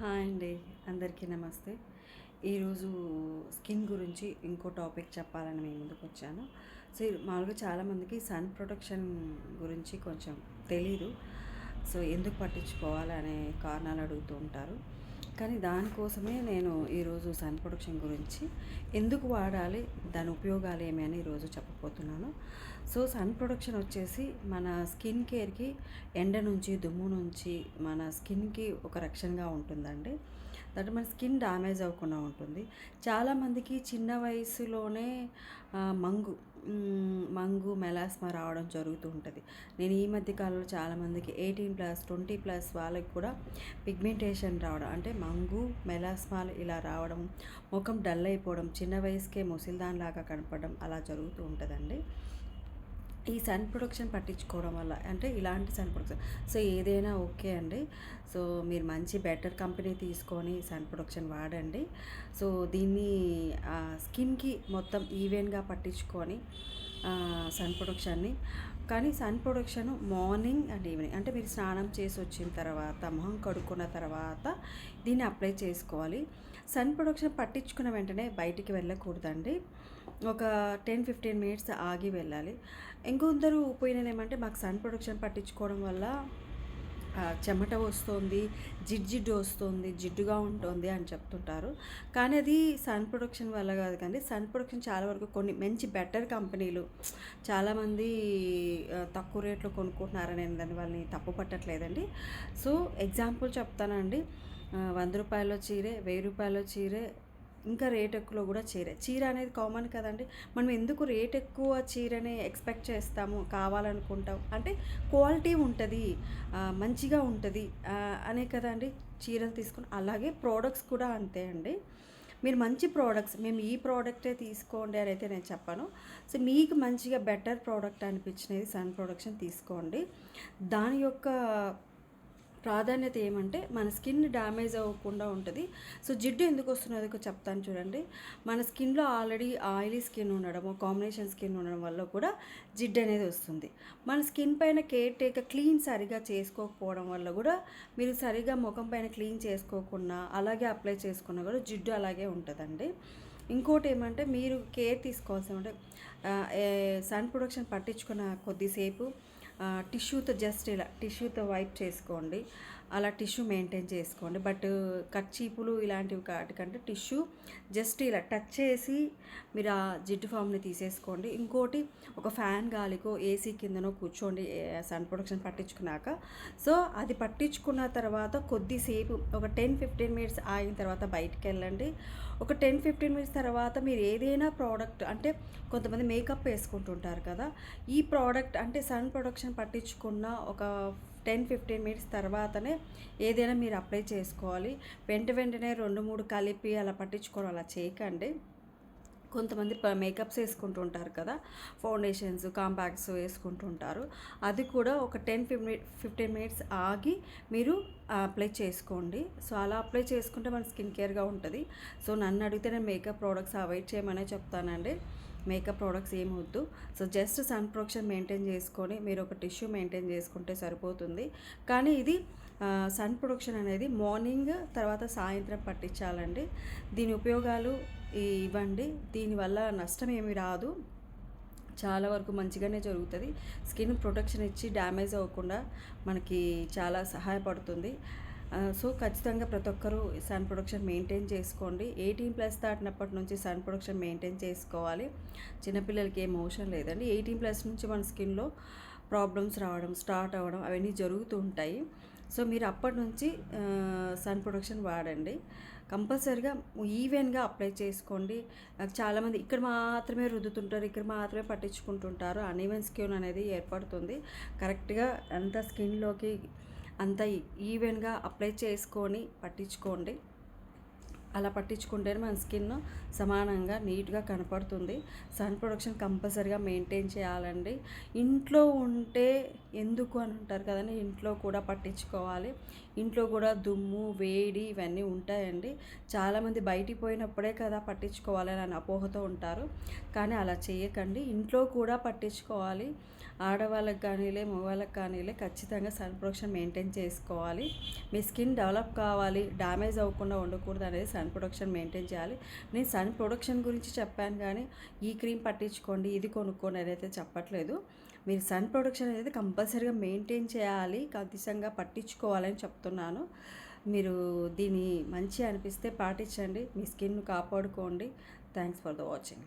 Hi అండి. అందరికీ నమస్తే. ఈరోజు స్కిన్ గురించి ఇంకో టాపిక్ చెప్పాలని మీ ముందుకొచ్చాను. సో, మామూలుగా చాలామందికి సన్ ప్రొటెక్షన్ గురించి కొంచెం తెలీదు. సో, ఎందుకు పట్టించుకోవాలి అనే కారణాలు అడుగుతూ ఉంటారు. కానీ దానికోసమే నేను ఈరోజు సన్ ప్రొటెక్షన్ గురించి ఎందుకు వాడాలి, దాని ఉపయోగాలు ఏమి అని ఈరోజు చెప్పబోతున్నాను. సో, సన్ ప్రొటెక్షన్ వచ్చేసి మన స్కిన్ కేర్‌కి ఎండ నుంచి, దుమ్ము నుంచి మన స్కిన్‌కి ఒక రక్షణగా ఉంటుందండి. మన స్కిన్ డ్యామేజ్ అవ్వకుండా ఉంటుంది. చాలామందికి చిన్న వయసులోనే మంగు, మెలాస్మా రావడం జరుగుతూ ఉంటది. నేను ఈ మధ్య కాలంలో చాలామందికి 18+, 20+ వాళ్ళకి కూడా పిగ్మెంటేషన్ రావడం, అంటే మంగు, మెలాస్మాలు ఇలా రావడం, ముఖం డల్ అయిపోవడం, చిన్న వయసుకే ముసలిదానిలాగా కనపడడం అలా జరుగుతూ ఉంటదండి. ఈ సన్ ప్రొటెక్షన్ పట్టించుకోవడం వల్ల, అంటే ఇలాంటి సన్ ప్రొటెక్షన్ సో ఏదైనా ఓకే అండి. సో మీరు మంచి బెటర్ కంపెనీ తీసుకొని సన్ ప్రొటెక్షన్ వాడండి. సో దీన్ని స్కిన్‌కి మొత్తం ఈవెన్‌గా పట్టించుకొని సన్ ప్రొటెక్షన్‌ని, కానీ sun protection morning and evening, అంటే మీరు స్నానం చేసి వచ్చిన తర్వాత, మొహం కడుక్కున్న తర్వాత దీన్ని అప్లై చేసుకోవాలి. సన్ ప్రొటెక్షన్ పట్టించుకున్న వెంటనే బయటికి వెళ్ళకూడదండి. ఒక 10-15 మినిట్స్ ఆగి వెళ్ళాలి. ఇంకొందరు ఒపీనియన్ ఏమంటే, మాకు సన్ ప్రొటెక్షన్ పట్టించుకోవడం వల్ల చెమట వస్తుంది, జిడ్డు వస్తుంది, జిడ్డుగా ఉంటుంది అని చెప్తుంటారు. కానీ అది సన్ ప్రొటెక్షన్ వల్ల కాదు. కానీ సన్ ప్రొటెక్షన్ చాలా వరకు కొన్ని మంచి బెటర్ కంపెనీలు చాలామంది తక్కువ రేట్లో కొనుక్కుంటున్నారని నేను దాన్ని వాళ్ళని తప్పు పట్టట్లేదండి. సో ఎగ్జాంపుల్ చెప్తానండి. రూ. 100 చీరే, రూ. 1000 చీరే, ఇంకా రేట్ ఎక్కువలో కూడా చీర అనేది కామన్ కదండి. మనం ఎందుకు రేట్ ఎక్కువ చీరని ఎక్స్పెక్ట్ చేస్తాము, కావాలనుకుంటాం అంటే క్వాలిటీ ఉంటుంది, మంచిగా ఉంటుంది అనే కదండి చీరలు తీసుకుని. అలాగే ప్రోడక్ట్స్ కూడా అంతే అండి. మీరు మంచి ప్రోడక్ట్స్, మేము ఈ ప్రోడక్టే తీసుకోండి అని అయితే నేను చెప్పను. సో మీకు మంచిగా బెటర్ ప్రోడక్ట్ అనిపించినది సన్ ప్రొడక్షన్ తీసుకోండి. దాని యొక్క ప్రాధాన్యత ఏమంటే, మన స్కిన్ డ్యామేజ్ అవ్వకుండా ఉంటుంది. సో జిడ్డు ఎందుకు వస్తున్నదో చెప్తాను చూడండి. మన స్కిన్లో ఆల్రెడీ ఆయిలీ స్కిన్ ఉండడము, కాంబినేషన్ స్కిన్ ఉండడం వల్ల కూడా జిడ్డు అనేది వస్తుంది. మన స్కిన్ పైన కేర్ టేక్ క్లీన్ సరిగా చేసుకోకపోవడం వల్ల కూడా, మీరు సరిగా ముఖం పైన క్లీన్ చేసుకోకుండా అలాగే అప్లై చేసుకున్నా కూడా జిడ్డు అలాగే ఉంటుందండి. ఇంకోటి ఏమంటే, మీరు కేర్ తీసుకోవాల్సి అంటే సన్ ప్రొడక్షన్ పట్టించుకున్న కొద్దిసేపు టిష్యూతో జస్ట్ ఇలా టిష్యూతో వైప్ చేసుకోండి. అలా టిష్యూ మెయింటైన్ చేసుకోండి. బట్ కర్చీపులు ఇలాంటివి వాటికంటే టిష్యూ జస్ట్ ఇలా టచ్ చేసి మీరు ఆ జిడ్డు ఫామ్ని తీసేసుకోండి. ఇంకోటి, ఒక ఫ్యాన్ గాలికో ఏసీ కిందనో కూర్చోండి సన్ ప్రొటెక్షన్ పట్టించుకున్నాక. సో అది పట్టించుకున్న తర్వాత కొద్దిసేపు ఒక 10-15 మినిట్స్ ఆగిన తర్వాత బయటికి వెళ్ళండి. ఒక 10-15 మినిట్స్ తర్వాత మీరు ఏదైనా ప్రోడక్ట్, అంటే కొంతమంది మేకప్ వేసుకుంటుంటారు కదా, ఈ ప్రోడక్ట్ అంటే సన్ ప్రొటెక్షన్ పట్టించుకున్న ఒక 10-15 మినిట్స్ తర్వాతనే ఏదైనా మీరు అప్లై చేసుకోవాలి. వెంటనే 2-3 కలిపి అలా పట్టించుకోవడం అలా చేయకండి. కొంతమంది మేకప్స్ వేసుకుంటుంటారు కదా, ఫౌండేషన్స్, కాంపాక్ట్స్ వేసుకుంటుంటారు. అది కూడా ఒక 10-15 మినిట్స్ ఆగి మీరు అప్లై చేసుకోండి. సో అలా అప్లై చేసుకుంటే మన స్కిన్ కేర్గా ఉంటుంది. సో నన్ను అడిగితే నేను మేకప్ ప్రోడక్ట్స్ అవాయిడ్ చేయమనే చెప్తానండి. మేకప్ ప్రోడక్ట్స్ ఏమి వద్దు. So just sun protection maintain చేసుకొని మీరు ఒక టిష్యూ మెయింటైన్ చేసుకుంటే సరిపోతుంది. కానీ ఇది సన్ ప్రొటెక్షన్ అనేది మార్నింగ్ తర్వాత సాయంత్రం పట్టించాలండి. దీని ఉపయోగాలు ఇవ్వండి. దీనివల్ల నష్టం ఏమి రాదు, చాలా వరకు మంచిగానే జరుగుతుంది. స్కిన్ ప్రొటెక్షన్ ఇచ్చి డ్యామేజ్ అవ్వకుండా మనకి చాలా సహాయపడుతుంది. సో ఖచ్చితంగా ప్రతి ఒక్కరూ సన్ ప్రొటెక్షన్ మెయింటైన్ చేసుకోండి. 18+ దాటినప్పటి నుంచి సన్ ప్రొటెక్షన్ మెయింటైన్ చేసుకోవాలి. చిన్నపిల్లలకి ఏం అవసరం లేదండి. 18+ నుంచి మన స్కిన్లో ప్రాబ్లమ్స్ రావడం, స్టార్ట్ అవ్వడం అవన్నీ జరుగుతూ ఉంటాయి. సో మీరు అప్పటి నుంచి సన్ ప్రొటెక్షన్ వాడండి. కంపల్సరీగా ఈవెన్గా అప్లై చేసుకోండి. చాలామంది ఇక్కడ మాత్రమే రుద్దుతుంటారు, ఇక్కడ మాత్రమే పట్టించుకుంటుంటారు. అన్ఈవెన్ స్కిన్ అనేది ఏర్పడుతుంది. కరెక్ట్గా అంత స్కిన్లోకి అంత ఈవెన్గా అప్లై చేసుకొని పట్టించుకోండి. అలా పట్టించుకుంటేనే మన స్కిన్ సమానంగా నీట్గా కనపడుతుంది. సన్ ప్రొటెక్షన్ కంపల్సరీగా మెయింటైన్ చేయాలండి. ఇంట్లో ఉంటే ఎందుకు అని అంటారు కదండి, ఇంట్లో కూడా పట్టించుకోవాలి. ఇంట్లో కూడా దుమ్ము, వేడి ఇవన్నీ ఉంటాయండి. చాలామంది బయటికి పోయినప్పుడే కదా పట్టించుకోవాలి అని అపోహతో ఉంటారు. కానీ అలా చేయకండి, ఇంట్లో కూడా పట్టించుకోవాలి. ఆడవాళ్ళకి కానీలే మగవాళ్ళకి కానీలే ఖచ్చితంగా సన్ ప్రొడక్షన్ మెయింటైన్ చేసుకోవాలి. మీ స్కిన్ డెవలప్ కావాలి, డ్యామేజ్ అవ్వకుండా ఉండకూడదు అనేది సన్ ప్రొడక్షన్ మెయింటైన్ చేయాలి. నేను సన్ ప్రొడక్షన్ గురించి చెప్పాను కానీ ఈ క్రీమ్ పట్టించుకోండి, ఇది కొనుక్కోండి అనేది అయితే చెప్పట్లేదు. మీరు సన్ ప్రొడక్షన్ అనేది కంపల్సరీగా మెయింటైన్ చేయాలి, ఖచ్చితంగా పట్టించుకోవాలని చెప్తున్నాను. మీరు దీన్ని మంచి అనిపిస్తే పాటించండి, మీ స్కిన్ కాపాడుకోండి. Thanks for the watching.